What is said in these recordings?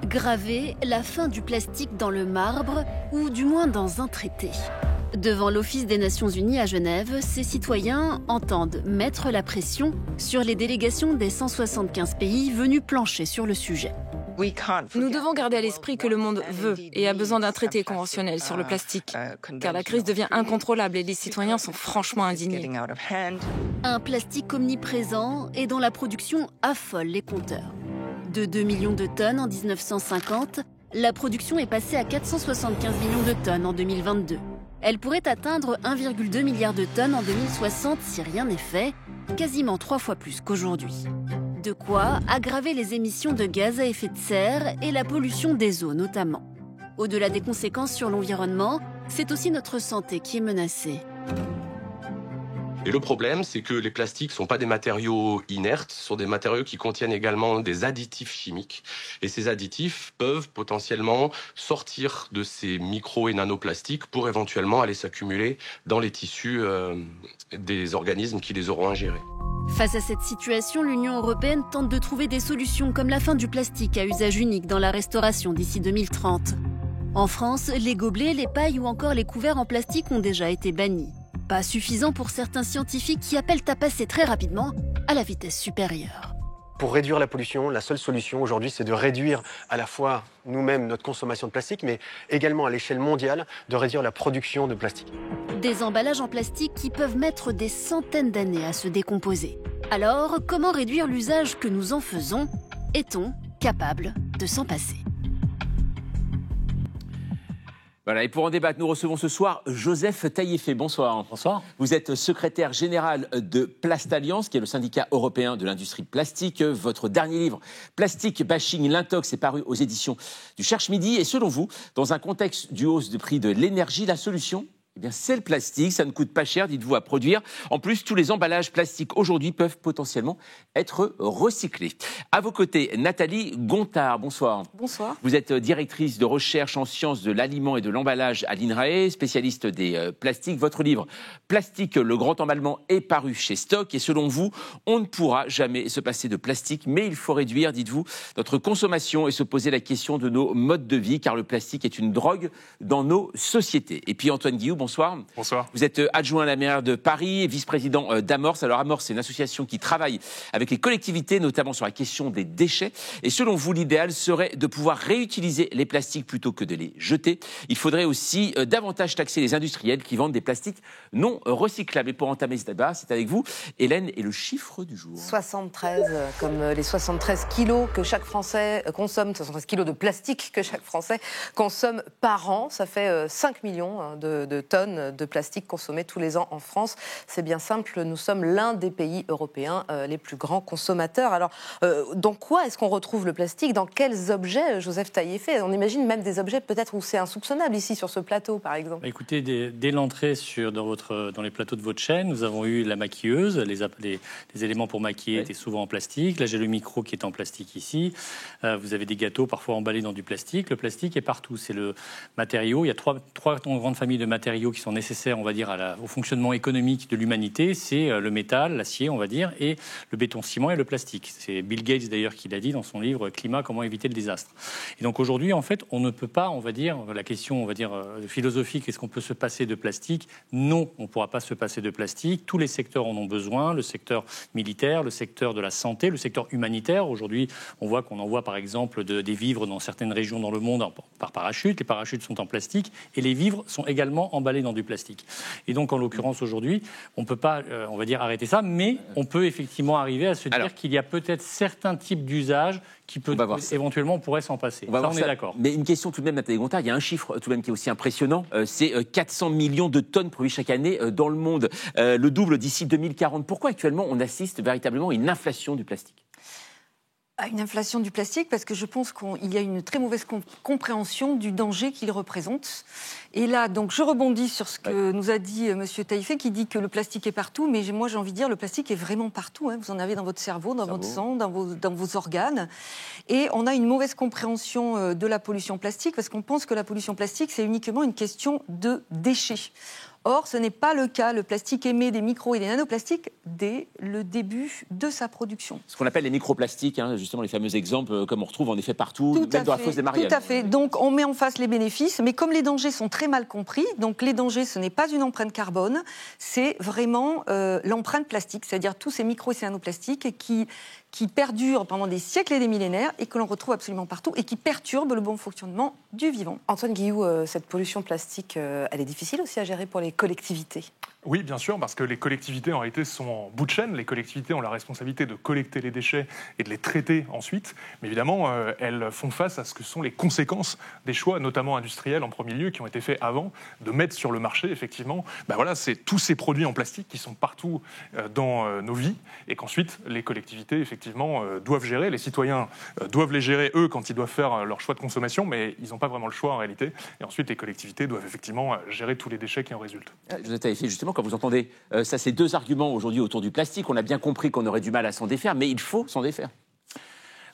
Graver la fin du plastique dans le marbre, ou du moins dans un traité. Devant l'Office des Nations Unies à Genève, ces citoyens entendent mettre la pression sur les délégations des 175 pays venus plancher sur le sujet. Nous devons garder à l'esprit que le monde veut et a besoin d'un traité conventionnel sur le plastique, car la crise devient incontrôlable et les citoyens sont franchement indignés. Un plastique omniprésent et dont la production affole les compteurs. De 2 millions de tonnes en 1950, la production est passée à 475 millions de tonnes en 2022. Elle pourrait atteindre 1,2 milliard de tonnes en 2060 si rien n'est fait, quasiment 3 fois plus qu'aujourd'hui. De quoi aggraver les émissions de gaz à effet de serre et la pollution des eaux notamment. Au-delà des conséquences sur l'environnement, c'est aussi notre santé qui est menacée. Et le problème, c'est que les plastiques ne sont pas des matériaux inertes, ce sont des matériaux qui contiennent également des additifs chimiques. Et ces additifs peuvent potentiellement sortir de ces micro- et nanoplastiques pour éventuellement aller s'accumuler dans les tissus des organismes qui les auront ingérés. Face à cette situation, l'Union européenne tente de trouver des solutions comme la fin du plastique à usage unique dans la restauration d'ici 2030. En France, les gobelets, les pailles ou encore les couverts en plastique ont déjà été bannis. Pas suffisant pour certains scientifiques qui appellent à passer très rapidement à la vitesse supérieure. Pour réduire la pollution, la seule solution aujourd'hui, c'est de réduire à la fois nous-mêmes notre consommation de plastique, mais également à l'échelle mondiale, de réduire la production de plastique. Des emballages en plastique qui peuvent mettre des centaines d'années à se décomposer. Alors, comment réduire l'usage que nous en faisons? Est-on capable de s'en passer? Voilà, et pour en débattre, nous recevons ce soir Joseph Taillefer. Bonsoir. Bonsoir. Vous êtes secrétaire général de Plastalliance, qui est le syndicat européen de l'industrie plastique. Votre dernier livre, Plastic Bashing, l'Intox, est paru aux éditions du Cherche Midi. Et selon vous, dans un contexte du hausse de prix de l'énergie, la solution, eh bien, c'est le plastique, ça ne coûte pas cher, dites-vous, à produire. En plus, tous les emballages plastiques aujourd'hui peuvent potentiellement être recyclés. À vos côtés, Nathalie Gontard, bonsoir. Bonsoir. Vous êtes directrice de recherche en sciences de l'aliment et de l'emballage à l'INRAE, spécialiste des plastiques. Votre livre, Plastique, le grand emballement, est paru chez Stock. Et selon vous, on ne pourra jamais se passer de plastique, mais il faut réduire, dites-vous, notre consommation et se poser la question de nos modes de vie, car le plastique est une drogue dans nos sociétés. Et puis Antoine Guillou, bonsoir. Bonsoir. Vous êtes adjoint à la maire de Paris et vice-président d'Amorce. Alors Amorce, c'est une association qui travaille avec les collectivités, notamment sur la question des déchets. Et selon vous, l'idéal serait de pouvoir réutiliser les plastiques plutôt que de les jeter. Il faudrait aussi davantage taxer les industriels qui vendent des plastiques non recyclables. Et pour entamer ce débat, c'est avec vous, Hélène, et le chiffre du jour. 73, comme les 73 kilos que chaque Français consomme, 73 kilos de plastique que chaque Français consomme par an. Ça fait 5 millions de tonnes de plastique consommées tous les ans en France. C'est bien simple, nous sommes l'un des pays européens les plus grands consommateurs. Alors, dans quoi est-ce qu'on retrouve le plastique? Dans quels objets, Joseph Taillefer? On imagine même des objets peut-être où c'est insoupçonnable, ici sur ce plateau par exemple. Écoutez, dès l'entrée dans les plateaux de votre chaîne, nous avons eu la maquilleuse, les éléments pour maquiller étaient souvent en plastique. Là, j'ai le micro qui est en plastique ici. Vous avez des gâteaux parfois emballés dans du plastique. Le plastique est partout. C'est le matériau. Il y a trois grandes familles de matériaux qui sont nécessaires, on va dire, au fonctionnement économique de l'humanité. C'est le métal, l'acier, on va dire, et le béton-ciment et le plastique. C'est Bill Gates d'ailleurs qui l'a dit dans son livre Climat, comment éviter le désastre. Et donc aujourd'hui, en fait, on ne peut pas, on va dire, la question, on va dire, philosophique, est-ce qu'on peut se passer de plastique? Non, on ne pourra pas se passer de plastique. Tous les secteurs en ont besoin, le secteur militaire, le secteur de la santé, le secteur humanitaire. Aujourd'hui, on voit qu'on envoie par exemple des vivres dans certaines régions dans le monde par parachute. Les parachutes sont en plastique et les vivres sont également emballés dans du plastique. Et donc, en l'occurrence, aujourd'hui, on ne peut pas, on va dire, arrêter ça, mais on peut effectivement arriver à se dire qu'il y a peut-être certains types d'usages qui éventuellement, on pourrait s'en passer. On est d'accord. Mais une question tout de même, Nathalie Gontard, il y a un chiffre tout de même qui est aussi impressionnant, c'est 400 millions de tonnes produites chaque année dans le monde, le double d'ici 2040. Pourquoi actuellement on assiste véritablement à une inflation du plastique ? À une inflation du plastique, parce que je pense qu'il y a une très mauvaise compréhension du danger qu'il représente. Et là, donc, je rebondis sur ce que nous a dit M. Taillefer, qui dit que le plastique est partout, mais moi j'ai envie de dire, le plastique est vraiment partout. Vous en avez dans votre cerveau, dans votre sang, dans vos organes. Et on a une mauvaise compréhension de la pollution plastique, parce qu'on pense que la pollution plastique, c'est uniquement une question de déchets. Or, ce n'est pas le cas. Le plastique émet des micros et des nanoplastiques dès le début de sa production. Ce qu'on appelle les microplastiques, justement les fameux exemples, comme on retrouve en effet partout, même dans la fosse des Mariannes. Tout à fait. Donc, on met en face les bénéfices, mais comme les dangers sont très mal compris, donc les dangers, ce n'est pas une empreinte carbone, c'est vraiment l'empreinte plastique, c'est-à-dire tous ces micros et ces nanoplastiques qui perdurent pendant des siècles et des millénaires et que l'on retrouve absolument partout et qui perturbent le bon fonctionnement du vivant. Antoine Guillou, cette pollution plastique, elle est difficile aussi à gérer pour les collectivités? Oui, bien sûr, parce que les collectivités, en réalité, sont en bout de chaîne. Les collectivités ont la responsabilité de collecter les déchets et de les traiter ensuite. Mais évidemment, elles font face à ce que sont les conséquences des choix, notamment industriels en premier lieu, qui ont été faits avant, de mettre sur le marché, effectivement, c'est tous ces produits en plastique qui sont partout dans nos vies et qu'ensuite, les collectivités, effectivement, doivent gérer. Les citoyens doivent les gérer, eux, quand ils doivent faire leur choix de consommation, mais ils n'ont pas vraiment le choix, en réalité. Et ensuite, les collectivités doivent, effectivement, gérer tous les déchets qui en résultent. Justement, quand vous entendez ça, ces deux arguments aujourd'hui autour du plastique, on a bien compris qu'on aurait du mal à s'en défaire, mais il faut s'en défaire.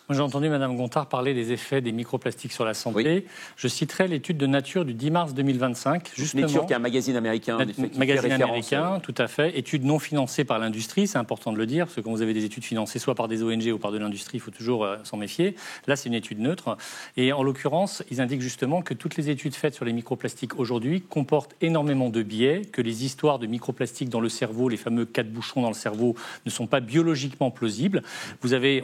Moi, j'ai entendu Mme Gontard parler des effets des microplastiques sur la santé. Oui. Je citerai l'étude de Nature du 10 mars 2025. Justement, Nature, qui est un magazine américain. Magazine américain, tout à fait. Étude non financée par l'industrie, c'est important de le dire, parce que quand vous avez des études financées soit par des ONG ou par de l'industrie, il faut toujours s'en méfier. Là, c'est une étude neutre. Et en l'occurrence, ils indiquent justement que toutes les études faites sur les microplastiques aujourd'hui comportent énormément de biais, que les histoires de microplastiques dans le cerveau, les fameux 4 bouchons dans le cerveau, ne sont pas biologiquement plausibles.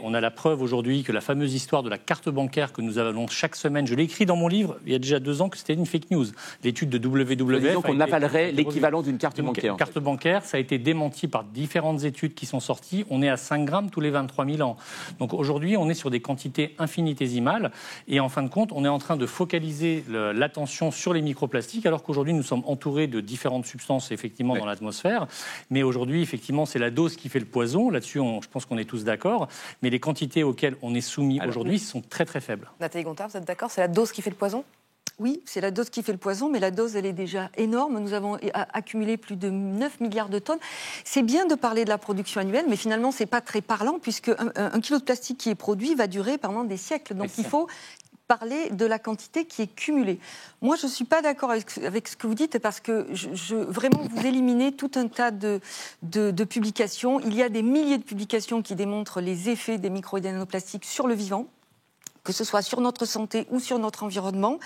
On a la preuve aujourd'hui que la fameuse histoire de la carte bancaire que nous avons chaque semaine, je l'ai écrit dans mon livre il y a déjà 2 ans que c'était une fake news. L'étude de WWF. Donc on avalerait l'équivalent d'une carte bancaire. Une carte bancaire, ça a été démenti par différentes études qui sont sorties. On est à 5 grammes tous les 23 000 ans. Donc aujourd'hui, on est sur des quantités infinitésimales et en fin de compte, on est en train de focaliser l'attention sur les microplastiques alors qu'aujourd'hui, nous sommes entourés de différentes substances effectivement dans l'atmosphère. Mais aujourd'hui, effectivement, c'est la dose qui fait le poison. Là-dessus, je pense qu'on est tous d'accord. Mais les quantités auxquelles on est soumis aujourd'hui sont très très faibles. Nathalie Gontard, vous êtes d'accord? C'est la dose qui fait le poison? Oui, c'est la dose qui fait le poison, mais la dose, elle est déjà énorme. Nous avons accumulé plus de 9 milliards de tonnes. C'est bien de parler de la production annuelle, mais finalement, ce n'est pas très parlant, puisque un kilo de plastique qui est produit va durer pendant des siècles. Donc il faut parler de la quantité qui est cumulée. Moi, je ne suis pas d'accord avec ce que vous dites, parce que vraiment, vous éliminez tout un tas de publications. Il y a des milliers de publications qui démontrent les effets des micro et des nanoplastiques sur le vivant, que ce soit sur notre santé ou sur notre environnement.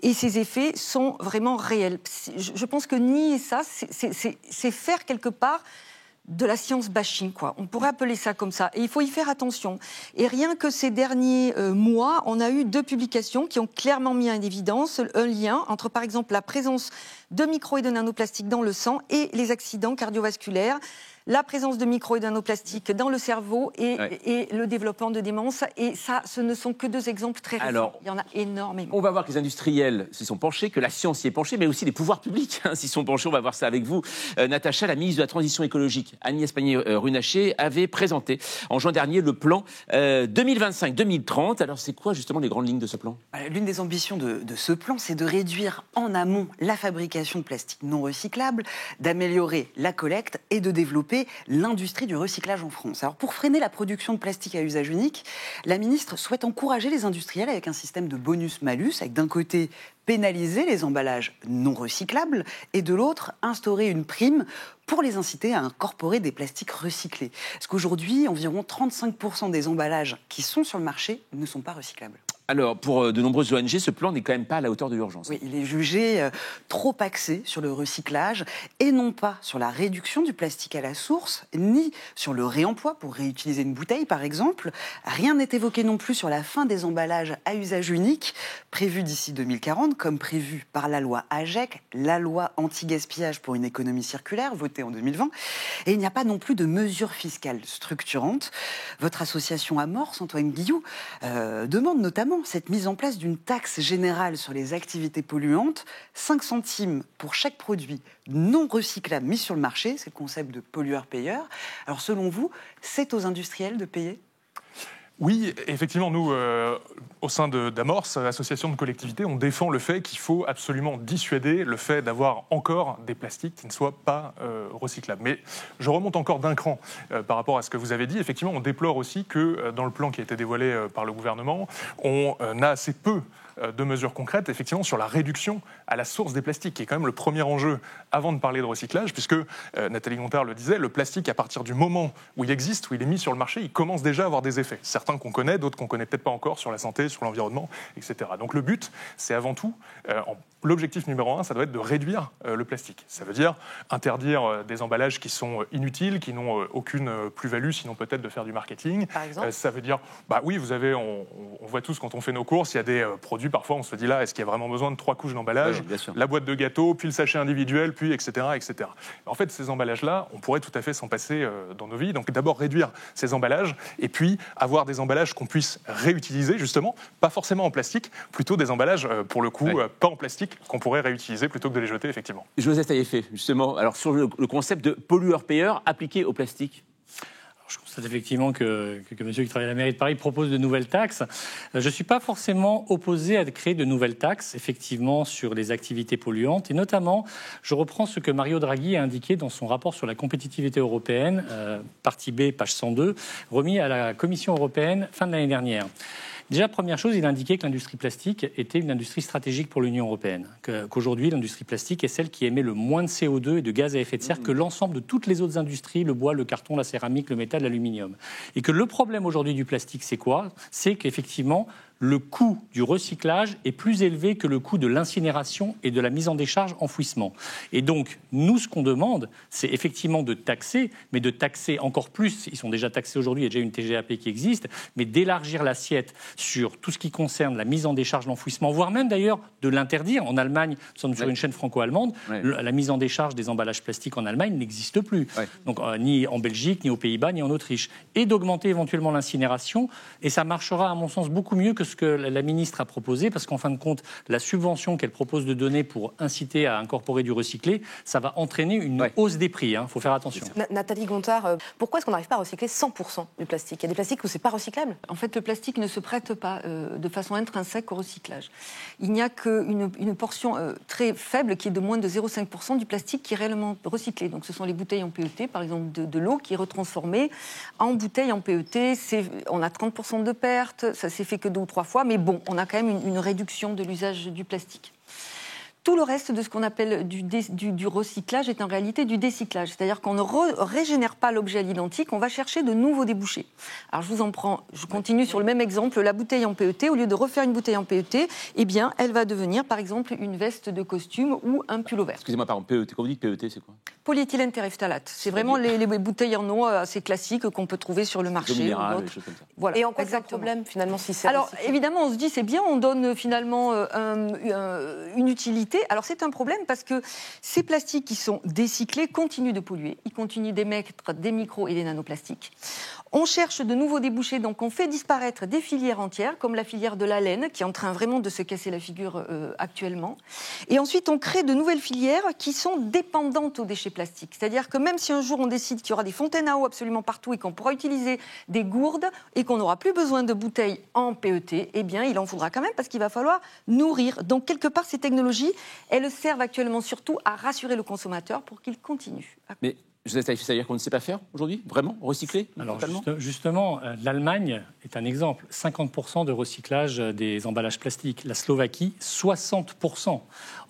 Et ces effets sont vraiment réels. Je pense que nier ça, c'est faire quelque part de la science bashing, quoi. On pourrait appeler ça comme ça. Et il faut y faire attention. Et rien que ces derniers mois, on a eu 2 publications qui ont clairement mis en évidence un lien entre, par exemple, la présence de micro et de nanoplastiques dans le sang et les accidents cardiovasculaires, la présence de micro et de nanoplastiques dans le cerveau et le développement de démence. Et ça, ce ne sont que 2 exemples très récents. Alors, il y en a énormément. On va voir que les industriels s'y sont penchés, que la science s'y est penchée, mais aussi les pouvoirs publics s'y sont penchés. On va voir ça avec vous. Natacha, la ministre de la Transition écologique, Agnès Pannier-Runacher, avait présenté en juin dernier le plan 2025-2030. Alors, c'est quoi justement les grandes lignes de ce plan? L'une des ambitions de ce plan, c'est de réduire en amont la fabrication de plastique non recyclable, d'améliorer la collecte et de développer l'industrie du recyclage en France. Alors, pour freiner la production de plastique à usage unique, la ministre souhaite encourager les industriels avec un système de bonus-malus, avec d'un côté pénaliser les emballages non recyclables et de l'autre instaurer une prime pour les inciter à incorporer des plastiques recyclés. Parce qu'aujourd'hui, environ 35% des emballages qui sont sur le marché ne sont pas recyclables. Alors, pour de nombreuses ONG, ce plan n'est quand même pas à la hauteur de l'urgence. Oui, il est jugé trop axé sur le recyclage et non pas sur la réduction du plastique à la source, ni sur le réemploi pour réutiliser une bouteille, par exemple. Rien n'est évoqué non plus sur la fin des emballages à usage unique, prévus d'ici 2040, comme prévu par la loi AGEC, la loi anti-gaspillage pour une économie circulaire, votée en 2020. Et il n'y a pas non plus de mesures fiscales structurantes. Votre association Amorce, Antoine Guillou, demande notamment cette mise en place d'une taxe générale sur les activités polluantes, 5 centimes pour chaque produit non recyclable mis sur le marché, c'est le concept de pollueur-payeur. Alors selon vous, c'est aux industriels de payer ? Oui, effectivement, nous, au sein d'Amorce, association de collectivités, on défend le fait qu'il faut absolument dissuader le fait d'avoir encore des plastiques qui ne soient pas recyclables. Mais je remonte encore d'un cran par rapport à ce que vous avez dit. Effectivement, on déplore aussi que dans le plan qui a été dévoilé par le gouvernement, on a assez peu de mesures concrètes, effectivement, sur la réduction à la source des plastiques, qui est quand même le premier enjeu avant de parler de recyclage, puisque Nathalie Gontard le disait, le plastique, à partir du moment où il existe, où il est mis sur le marché, il commence déjà à avoir des effets. Certains qu'on connaît, d'autres qu'on connaît peut-être pas encore, sur la santé, sur l'environnement, etc. Donc le but, c'est avant tout, l'objectif numéro 1, ça doit être de réduire le plastique. Ça veut dire interdire des emballages qui sont inutiles, qui n'ont aucune plus-value, sinon peut-être de faire du marketing. Par exemple ça veut dire, oui, vous avez, on voit tous quand on fait nos courses, il y a des produits, parfois on se dit là, est-ce qu'il y a vraiment besoin de 3 couches d'emballage, la boîte de gâteau, puis le sachet individuel, puis etc., etc. En fait, ces emballages-là, on pourrait tout à fait s'en passer dans nos vies. Donc d'abord réduire ces emballages, et puis avoir des emballages qu'on puisse réutiliser, justement, pas forcément en plastique, plutôt des emballages, pour le coup, pas en plastique, qu'on pourrait réutiliser plutôt que de les jeter, effectivement. Joseph Taillefer, justement, alors sur le concept de pollueur-payeur appliqué au plastique. Je constate effectivement que monsieur qui travaille à la mairie de Paris propose de nouvelles taxes. Je ne suis pas forcément opposé à créer de nouvelles taxes, effectivement, sur les activités polluantes. Et notamment, je reprends ce que Mario Draghi a indiqué dans son rapport sur la compétitivité européenne, partie B, page 102, remis à la Commission européenne fin de l'année dernière. Déjà, première chose, il a indiqué que l'industrie plastique était une industrie stratégique pour l'Union européenne. Qu'aujourd'hui, l'industrie plastique est celle qui émet le moins de CO2 et de gaz à effet de serre que l'ensemble de toutes les autres industries, le bois, le carton, la céramique, le métal, l'aluminium. Et que le problème aujourd'hui du plastique, c'est quoi ? C'est qu'effectivement, le coût du recyclage est plus élevé que le coût de l'incinération et de la mise en décharge enfouissement. Et donc, nous, ce qu'on demande, c'est effectivement de taxer, mais de taxer encore plus, ils sont déjà taxés aujourd'hui, il y a déjà une TGAP qui existe, mais d'élargir l'assiette sur tout ce qui concerne la mise en décharge, l'enfouissement, voire même d'ailleurs de l'interdire. En Allemagne, nous sommes sur une chaîne franco-allemande, la mise en décharge des emballages plastiques en Allemagne n'existe plus. Donc, ni en Belgique, ni aux Pays-Bas, ni en Autriche. Et d'augmenter éventuellement l'incinération, et ça marchera à mon sens beaucoup mieux que ce que la ministre a proposé, parce qu'en fin de compte, la subvention qu'elle propose de donner pour inciter à incorporer du recyclé, ça va entraîner une hausse des prix. Il faut faire attention. Nathalie Gontard, pourquoi est-ce qu'on n'arrive pas à recycler 100% du plastique ? Il y a des plastiques où c'est pas recyclable ? En fait, le plastique ne se prête pas de façon intrinsèque au recyclage. Il n'y a qu'une portion très faible qui est de moins de 0,5% du plastique qui est réellement recyclé. Donc ce sont les bouteilles en PET, par exemple de l'eau qui est retransformée en bouteilles en PET. On a 30% de pertes, ça s'est fait que 2 ou 3 fois, mais bon, on a quand même une réduction de l'usage du plastique. Tout le reste de ce qu'on appelle du recyclage est en réalité du décyclage. C'est-à-dire qu'on ne régénère pas l'objet à l'identique, on va chercher de nouveaux débouchés. Alors je continue sur le même exemple, la bouteille en PET, au lieu de refaire une bouteille en PET, eh bien, elle va devenir par exemple une veste de costume ou un pull-over. Excusez-moi, pardon, PET, quand vous dites PET, c'est quoi ? Polyéthylène terephthalate. C'est vraiment les bouteilles en eau assez classiques qu'on peut trouver sur le marché. Minérales, des choses comme ça. Voilà. Et en quoi c'est un problème finalement si c'est Alors recyclé ? évidemment, on se dit c'est bien, on donne finalement une utilité. Alors c'est un problème parce que ces plastiques qui sont décyclés continuent de polluer. Ils continuent d'émettre des micros et des nanoplastiques. On cherche de nouveaux débouchés, donc on fait disparaître des filières entières, comme la filière de la laine, qui est en train vraiment de se casser la figure actuellement. Et ensuite, on crée de nouvelles filières qui sont dépendantes aux déchets plastiques. C'est-à-dire que même si un jour on décide qu'il y aura des fontaines à eau absolument partout et qu'on pourra utiliser des gourdes et qu'on n'aura plus besoin de bouteilles en PET, eh bien, il en faudra quand même parce qu'il va falloir nourrir. Donc, quelque part, ces technologies, elles servent actuellement surtout à rassurer le consommateur pour qu'il continue. Mais c'est-à-dire qu'on ne sait pas faire aujourd'hui, vraiment, recycler? Alors justement, l'Allemagne est un exemple. 50% de recyclage des emballages plastiques. La Slovaquie, 60%.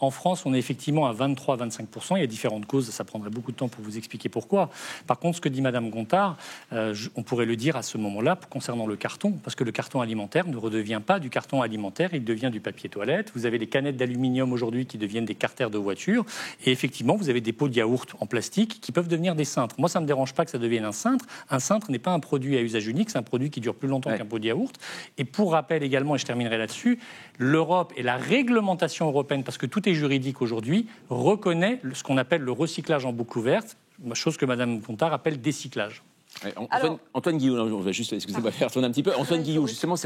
En France, on est effectivement à 23-25%. Il y a différentes causes, ça prendrait beaucoup de temps pour vous expliquer pourquoi. Par contre, ce que dit Madame Gontard, on pourrait le dire à ce moment-là concernant le carton, parce que le carton alimentaire ne redevient pas du carton alimentaire, il devient du papier toilette. Vous avez des canettes d'aluminium aujourd'hui qui deviennent des carters de voiture. Et effectivement, vous avez des pots de yaourt en plastique qui peuvent devenir des cintres. Moi, ça ne me dérange pas que ça devienne un cintre. Un cintre n'est pas un produit à usage unique, c'est un produit qui dure plus longtemps qu'un pot de yaourt. Et pour rappel également, et je terminerai là-dessus, l'Europe et la réglementation européenne, parce que tout est juridique aujourd'hui, reconnaît ce qu'on appelle le recyclage en boucle ouverte, chose que Mme Gontard appelle décyclage. Ouais, Antoine Guillou, on va juste, excusez-moi, faire tourner un petit peu. Antoine Guillou, justement, on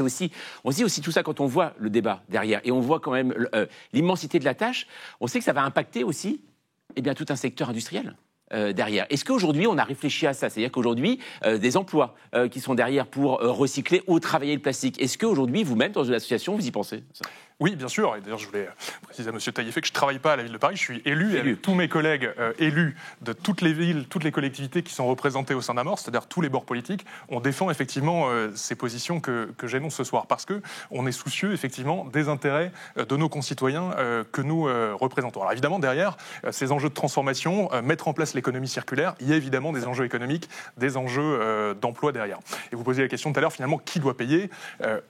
se dit aussi tout ça quand on voit le débat derrière, et on voit quand même l'immensité de la tâche. On sait que ça va impacter aussi tout un secteur industriel. derrière. Est-ce qu'aujourd'hui, on a réfléchi à ça? C'est-à-dire qu'aujourd'hui, des emplois qui sont derrière pour recycler ou travailler le plastique. Est-ce qu'aujourd'hui, vous-même, dans une association, vous y pensez? Oui, bien sûr. Et d'ailleurs, je voulais préciser à M. Taillefer que je ne travaille pas à la Ville de Paris. Je suis élu. Et avec tous mes collègues élus de toutes les villes, toutes les collectivités qui sont représentées au sein d'Amorce, c'est-à-dire tous les bords politiques, on défend effectivement ces positions que j'énonce ce soir. Parce qu'on est soucieux, effectivement, des intérêts de nos concitoyens que nous représentons. Alors évidemment, derrière ces enjeux de transformation, mettre en place l'économie circulaire, il y a évidemment des enjeux économiques, des enjeux d'emploi derrière. Et vous posiez la question tout à l'heure, finalement, qui doit payer?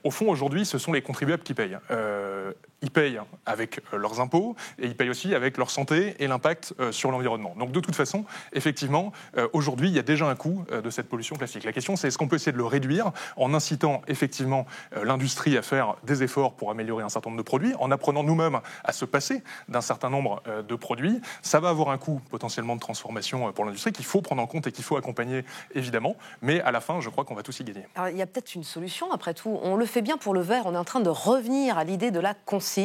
Au fond, aujourd'hui, ce sont les contribuables qui payent. Ils payent avec leurs impôts et ils payent aussi avec leur santé et l'impact sur l'environnement. Donc de toute façon, effectivement, aujourd'hui, il y a déjà un coût de cette pollution plastique. La question, c'est est-ce qu'on peut essayer de le réduire en incitant effectivement l'industrie à faire des efforts pour améliorer un certain nombre de produits, en apprenant nous-mêmes à se passer d'un certain nombre de produits. Ça va avoir un coût potentiellement de transformation pour l'industrie qu'il faut prendre en compte et qu'il faut accompagner évidemment. Mais à la fin, je crois qu'on va tous y gagner. Alors, il y a peut-être une solution après tout. On le fait bien pour le verre. On est en train de revenir à l'idée de la consigne.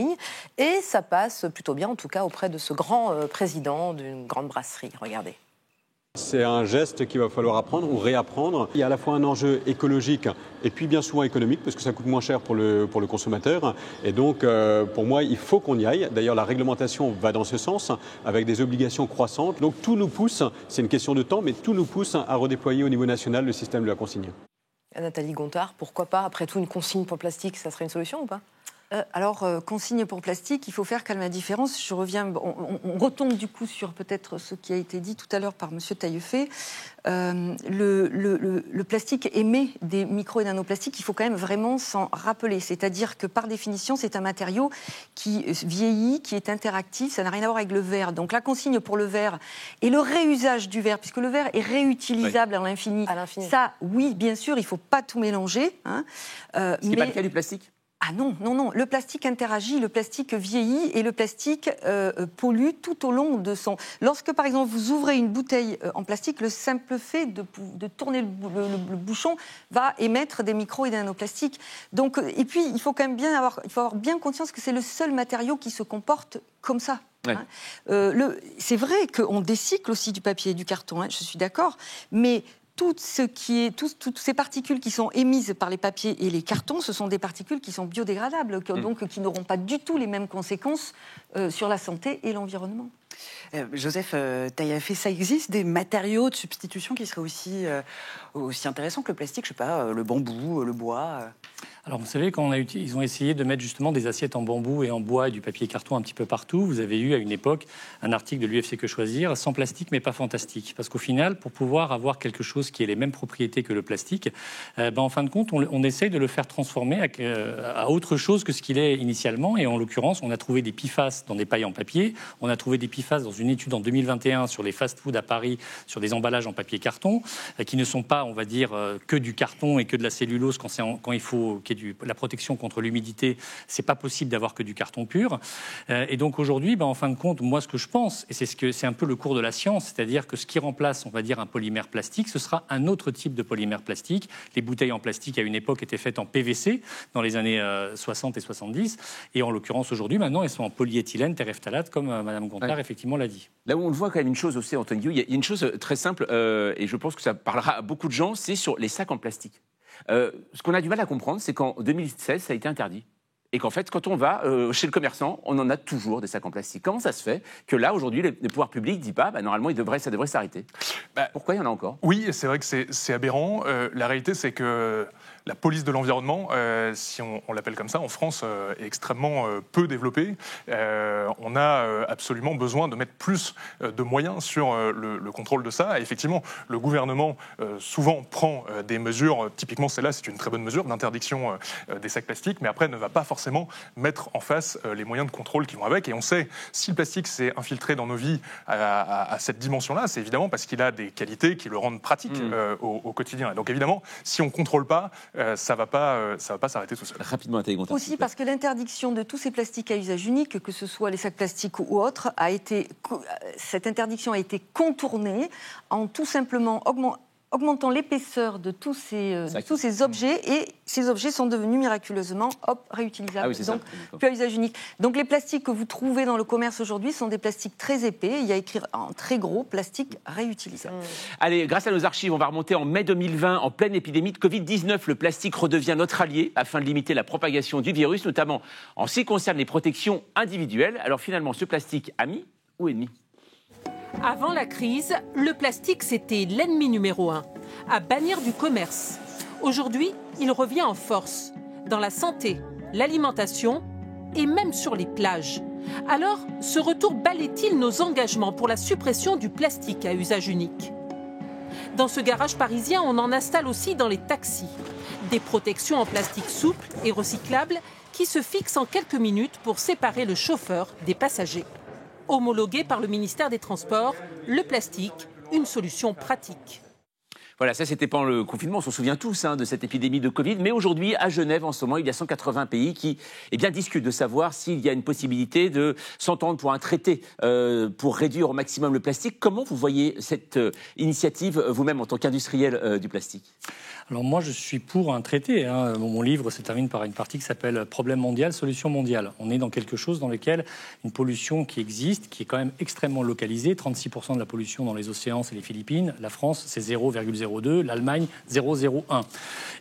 Et ça passe plutôt bien, en tout cas, auprès de ce grand président d'une grande brasserie. Regardez. C'est un geste qu'il va falloir apprendre ou réapprendre. Il y a à la fois un enjeu écologique et puis bien souvent économique parce que ça coûte moins cher pour le consommateur. Et donc, pour moi, il faut qu'on y aille. D'ailleurs, la réglementation va dans ce sens avec des obligations croissantes. Donc, tout nous pousse, c'est une question de temps, mais tout nous pousse à redéployer au niveau national le système de la consigne. Nathalie Gontard, pourquoi pas, après tout, une consigne pour le plastique, ça serait une solution ou pas ? Consigne pour plastique, il faut faire calme la différence. Je reviens, on retombe du coup sur peut-être ce qui a été dit tout à l'heure par M. Taillefer. Le plastique émet des micro- et nanoplastiques, il faut quand même vraiment s'en rappeler. C'est-à-dire que par définition, c'est un matériau qui vieillit, qui est interactif, ça n'a rien à voir avec le verre. Donc la consigne pour le verre et le réusage du verre, puisque le verre est réutilisable à l'infini. Ça, oui, bien sûr, il ne faut pas tout mélanger. Ce qui n'est pas le cas du plastique ? Ah non. Le plastique interagit, le plastique vieillit et le plastique pollue tout au long de son... Lorsque, par exemple, vous ouvrez une bouteille en plastique, le simple fait de tourner le bouchon va émettre des micro- et des nanoplastiques. Donc, et puis, il faut quand même avoir bien conscience que c'est le seul matériau qui se comporte comme ça. Ouais. C'est vrai qu'on décycle aussi du papier et du carton, je suis d'accord, mais... Toutes ces particules qui sont émises par les papiers et les cartons, ce sont des particules qui sont biodégradables, donc qui n'auront pas du tout les mêmes conséquences sur la santé et l'environnement. Joseph Taillefer, ça existe des matériaux de substitution qui seraient aussi intéressants que le plastique, je sais pas, le bambou, le bois Alors vous savez, quand ils ont essayé de mettre justement des assiettes en bambou et en bois et du papier carton un petit peu partout, vous avez eu à une époque un article de l'UFC Que Choisir, sans plastique mais pas fantastique. Parce qu'au final, pour pouvoir avoir quelque chose qui ait les mêmes propriétés que le plastique, en fin de compte, on essaye de le faire transformer à autre chose que ce qu'il est initialement. Et en l'occurrence, on a trouvé des PFAS dans des pailles en papier, on a trouvé des PFAS dans une étude en 2021 sur les fast-foods à Paris, sur des emballages en papier carton, qui ne sont pas, on va dire, que du carton et que de la cellulose quand il faut qu'il y ait la protection contre l'humidité. C'est pas possible d'avoir que du carton pur. Et donc aujourd'hui, en fin de compte, moi ce que je pense, et c'est un peu le cours de la science, c'est-à-dire que ce qui remplace, on va dire, un polymère plastique, ce sera un autre type de polymère plastique. Les bouteilles en plastique à une époque étaient faites en PVC dans les années 60 et 70, et en l'occurrence aujourd'hui, maintenant, elles sont en polyéthylène, terephthalate, comme Madame Gontard effectivement l'a dit. Là où on le voit quand même une chose aussi, Anthony, il y a une chose très simple, et je pense que ça parlera à beaucoup de gens, c'est sur les sacs en plastique. Ce qu'on a du mal à comprendre, c'est qu'en 2016, ça a été interdit. Et qu'en fait, quand on va chez le commerçant, on en a toujours des sacs en plastique. Comment ça se fait que là, aujourd'hui, les pouvoirs publics ne disent pas, normalement, ça devrait s'arrêter? Pourquoi il y en a encore? Oui, c'est vrai que c'est aberrant. La réalité, c'est que la police de l'environnement, si on l'appelle comme ça, en France, est extrêmement peu développée. On a absolument besoin de mettre plus de moyens sur le contrôle de ça. Et effectivement, le gouvernement souvent prend des mesures, typiquement celle-là, c'est une très bonne mesure d'interdiction des sacs plastiques, mais après ne va pas forcément mettre en face les moyens de contrôle qui vont avec. Et on sait, si le plastique s'est infiltré dans nos vies à cette dimension-là, c'est évidemment parce qu'il a des qualités qui le rendent pratique au quotidien. Et donc évidemment, si on ne contrôle pas, ça va pas s'arrêter tout seul. Rapidement, Nathalie Gontard. Aussi parce que l'interdiction de tous ces plastiques à usage unique, que ce soit les sacs plastiques ou autres, cette interdiction a été contournée en tout simplement augmentant l'épaisseur de tous ces objets, et ces objets sont devenus miraculeusement réutilisables, donc plus à usage unique. Donc les plastiques que vous trouvez dans le commerce aujourd'hui sont des plastiques très épais, il y a écrit en très gros plastique réutilisable. Allez, grâce à nos archives, on va remonter en mai 2020, en pleine épidémie de Covid-19. Le plastique redevient notre allié afin de limiter la propagation du virus, notamment en ce qui concerne les protections individuelles. Alors finalement, ce plastique, ami ou ennemi ? Avant la crise, le plastique, c'était l'ennemi numéro 1, à bannir du commerce. Aujourd'hui, il revient en force, dans la santé, l'alimentation et même sur les plages. Alors, ce retour balaie-t-il nos engagements pour la suppression du plastique à usage unique ? Dans ce garage parisien, on en installe aussi dans les taxis. Des protections en plastique souple et recyclable qui se fixent en quelques minutes pour séparer le chauffeur des passagers. Homologué par le ministère des Transports, le plastique, une solution pratique. Voilà, ça c'était pendant le confinement, on s'en souvient tous de cette épidémie de Covid. Mais aujourd'hui, à Genève, en ce moment, il y a 180 pays qui discutent de savoir s'il y a une possibilité de s'entendre pour un traité pour réduire au maximum le plastique. Comment vous voyez cette initiative, vous-même, en tant qu'industriel du plastique ? Alors moi, je suis pour un traité. Mon livre se termine par une partie qui s'appelle « Problème mondial, solution mondiale ». On est dans quelque chose dans lequel une pollution qui existe, qui est quand même extrêmement localisée. 36% de la pollution dans les océans, c'est les Philippines. La France, c'est 0,02. L'Allemagne, 0,01.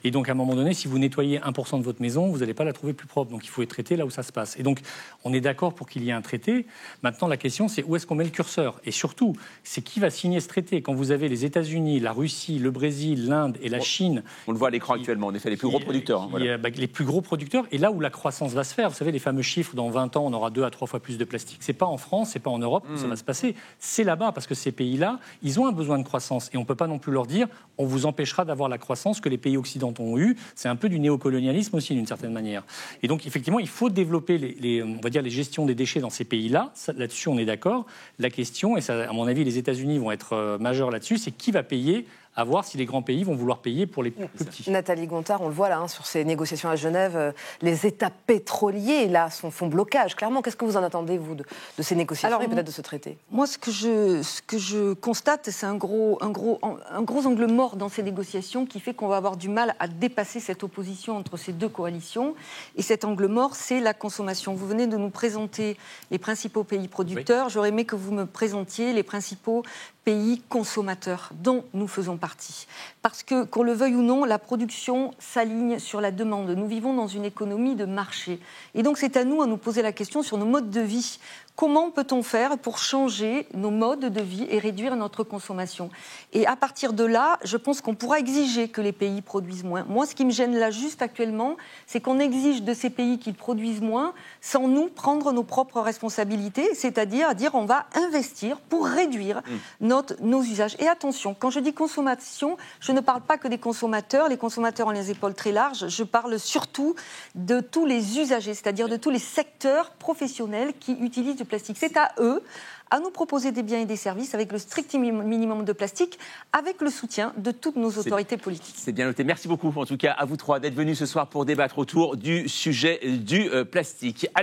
Et donc, à un moment donné, si vous nettoyez 1% de votre maison, vous n'allez pas la trouver plus propre. Donc, il faut les traiter là où ça se passe. Et donc, on est d'accord pour qu'il y ait un traité. Maintenant, la question, c'est où est-ce qu'on met le curseur ? Et surtout, c'est qui va signer ce traité ? Quand vous avez les États-Unis, la Russie, le Brésil, l'Inde et la Chine... On le voit à l'écran actuellement, en effet, les plus gros producteurs. Voilà. Les plus gros producteurs, et là où la croissance va se faire, vous savez, les fameux chiffres, dans 20 ans, on aura 2 à 3 fois plus de plastique. C'est pas en France, c'est pas en Europe, ça va se passer. C'est là-bas, parce que ces pays-là, ils ont un besoin de croissance. Et on peut pas non plus leur dire, on vous empêchera d'avoir la croissance que les pays occidentaux ont eue. C'est un peu du néocolonialisme aussi, d'une certaine manière. Et donc, effectivement, il faut développer on va dire, les gestions des déchets dans ces pays-là. Là-dessus, on est d'accord. La question, et ça, à mon avis, les États-Unis vont être majeurs là-dessus, c'est qui va payer, à voir si les grands pays vont vouloir payer pour les plus petits. Nathalie Gontard, on le voit là, sur ces négociations à Genève, les États pétroliers là font blocage. Clairement, qu'est-ce que vous en attendez, vous, de ces négociations et peut-être de ce traité ? Moi, ce que je constate, c'est un gros angle mort dans ces négociations qui fait qu'on va avoir du mal à dépasser cette opposition entre ces deux coalitions. Et cet angle mort, c'est la consommation. Vous venez de nous présenter les principaux pays producteurs. Oui. J'aurais aimé que vous me présentiez les principaux pays consommateurs dont nous faisons partie. Parce que, qu'on le veuille ou non, la production s'aligne sur la demande. Nous vivons dans une économie de marché. Et donc, c'est à nous poser la question sur nos modes de vie. Comment peut-on faire pour changer nos modes de vie et réduire notre consommation ? Et à partir de là, je pense qu'on pourra exiger que les pays produisent moins. Moi, ce qui me gêne là juste actuellement, c'est qu'on exige de ces pays qu'ils produisent moins sans nous prendre nos propres responsabilités, c'est-à-dire dire on va investir pour réduire nos usages. Et attention, quand je dis consommation, je ne parle pas que des consommateurs. Les consommateurs ont les épaules très larges. Je parle surtout de tous les usagers, c'est-à-dire de tous les secteurs professionnels qui utilisent du plastique. C'est à eux à nous proposer des biens et des services avec le strict minimum de plastique, avec le soutien de toutes nos autorités politiques. C'est bien noté. Merci beaucoup, en tout cas, à vous trois d'être venus ce soir pour débattre autour du sujet du plastique. Allez.